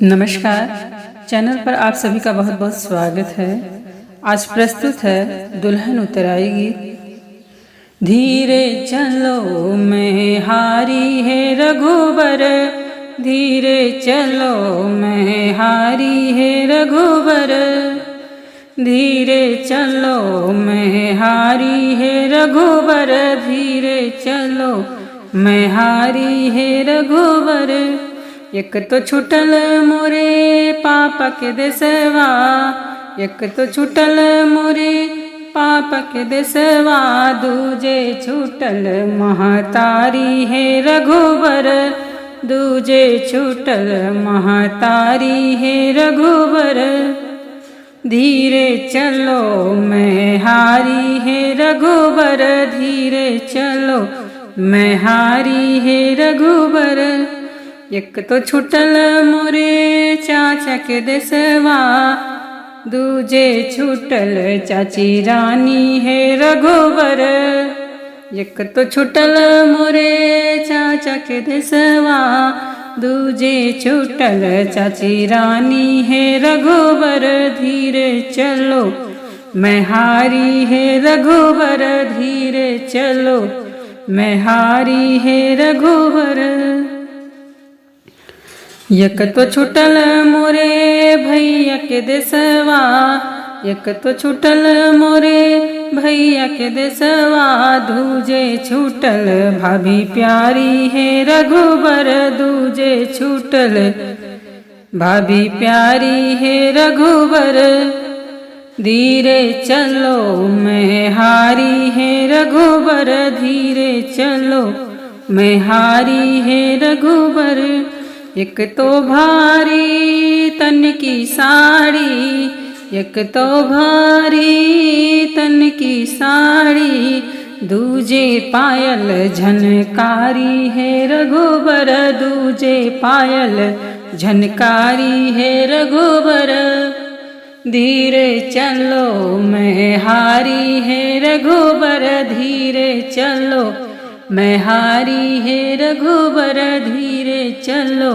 नमस्कार। चैनल पर आप सभी का बहुत बहुत स्वागत है। आज प्रस्तुत है दुल्हन उतर आएगी। धीरे चलो मैं हारी है रघुबर, धीरे चलो मैं हारी है रघुबर, धीरे चलो मैं हारी है रघुबर, धीरे चलो मैं हारी है रघुबर। एक तो छुटल मोरे पापा के देसवा, एक तो छुटल मोरे पापा के देसवा, दूजे छुटल महतारी है रघुबर, दूजे छुटल महतारी है रघुबर। धीरे चलो मैं हारी है रघुबर, धीरे चलो मैं हारी है रघुबर। एक तो छुटल मोरे चाचा के देसवा, दूजे छुटल चाची रानी है रघुबर। एक तो छुटल मोरे चाचा के देसवा, दूजे छुटल चाची रानी है रघुबर। धीरे चलो मैं हारी है रघुबर, धीरे चलो मैं हारी है रघुबर। एक तो छुटल मोरे भैया के देसवा, एक तो छुटल मोरे भैया के देसवा, दूजे छुटल भाभी प्यारी है रघुबर, दूजे छुटल भाभी प्यारी है रघुबर। धीरे चलो मैं हारी है रघुबर, धीरे चलो मैं हारी है रघुबर। एक तो भारी तन की साड़ी, एक तो भारी तन की साड़ी, दूजे पायल झनकारी है रघुबर, दूजे पायल झनकारी है रघुबर। धीरे चलो मैं हारी है रघुबर, धीरे चलो मैं हारी है रघुबर, धीरे चलो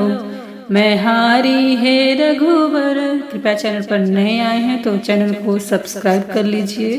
मैं हारी है रघुबर। कृपया चैनल पर नए आए हैं तो चैनल को सब्सक्राइब कर लीजिए।